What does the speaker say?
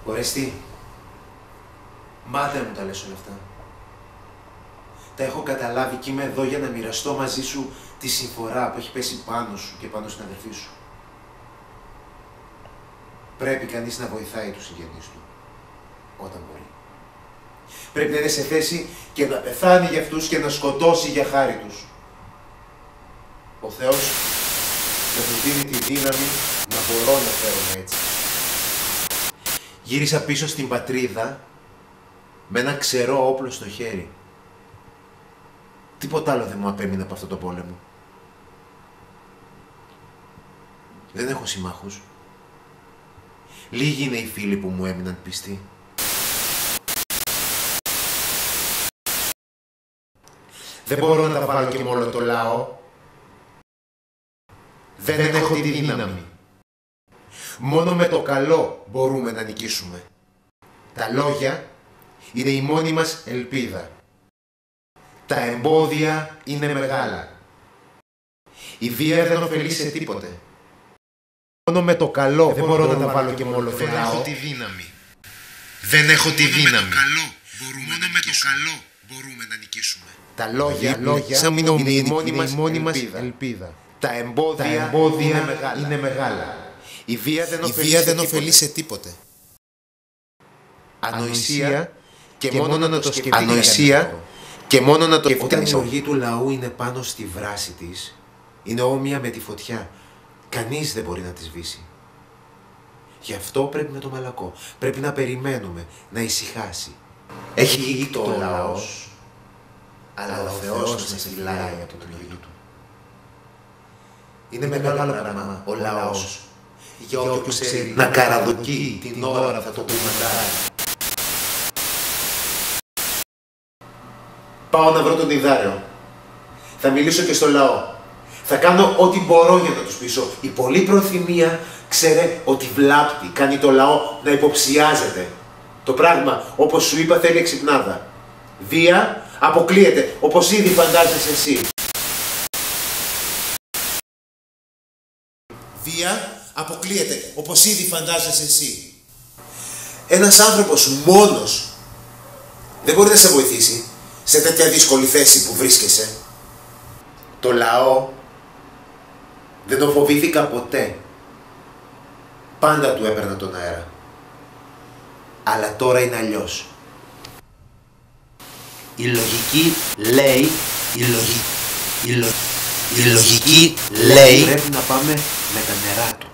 Ορεστή, μάται μου τα λες όλα αυτά. Τα έχω καταλάβει και είμαι εδώ για να μοιραστώ μαζί σου τη συμφορά που έχει πέσει πάνω σου και πάνω στην αδερφή σου. Πρέπει κανείς να βοηθάει τους συγγενείς του, όταν μπορεί. Πρέπει να είναι σε θέση και να πεθάνει για αυτούς και να σκοτώσει για χάρη τους. Ο Θεός να μου δίνει τη δύναμη να μπορώ να φέρομαι έτσι. Γύρισα πίσω στην πατρίδα με ένα ξερό όπλο στο χέρι. Τίποτα άλλο δεν μου απέμεινε από αυτό το πόλεμο. Δεν έχω συμμάχους. Λίγοι είναι οι φίλοι που μου έμειναν πιστοί. Δεν μπορώ να τα βάλω και με όλο το λαό. Δεν έχω τη δύναμη. Μόνο με το καλό μπορούμε να νικήσουμε. Τα λόγια είναι η μόνη μας ελπίδα. Τα εμπόδια είναι μεγάλα. Η βία δεν ωφελεί σε τίποτε. Μόνο με το καλό δεν μπορώ να τα βάλω και με όλο το λαό. Δεν έχω τη δύναμη. Δεν έχω τη δύναμη. Μόνο με το καλό μπορούμε να νικήσουμε. Τα λόγια είναι η μόνη μας ελπίδα. Τα εμπόδια είναι μεγάλα. Η βία δεν ωφελεί σε τίποτε. Ανοησία και μόνο να το σκεφτεί. Ανοησία και μόνο να το σκεφτεί. Όταν η οργή του λαού είναι πάνω στη βράση της, είναι όμοια με τη φωτιά. Κανείς δεν μπορεί να τη σβήσει. Γι' αυτό πρέπει με το μαλακό. Πρέπει να περιμένουμε, να ησυχάσει. Έχει γη το λαός, αλλά ο Θεός μας φυλάει από τον οργή του. Είναι μεγάλο πράγμα ο λαός. Για όποιος ξέρει να καραδοκεί την ώρα θα το κουμαντάρει. Πάω να βρω τον Ιδάριο. Θα μιλήσω και στο λαό. Θα κάνω ό,τι μπορώ για να τους πείσω. Η πολλή προθυμία ξέρε ότι βλάπτει, κάνει το λαό να υποψιάζεται. Το πράγμα, όπως σου είπα, θέλει εξυπνάδα. Βία αποκλείεται, όπως ήδη φαντάζεσαι εσύ. Βία αποκλείεται, όπως ήδη φαντάζεσαι εσύ. Ένας άνθρωπος μόνος δεν μπορεί να σε βοηθήσει σε τέτοια δύσκολη θέση που βρίσκεσαι. Το λαό δεν το φοβήθηκα ποτέ. Πάντα του έπαιρνα τον αέρα. Αλλά τώρα είναι αλλιώς. Η λογική λέει, η λογική λέει πρέπει να πάμε με τα νερά του.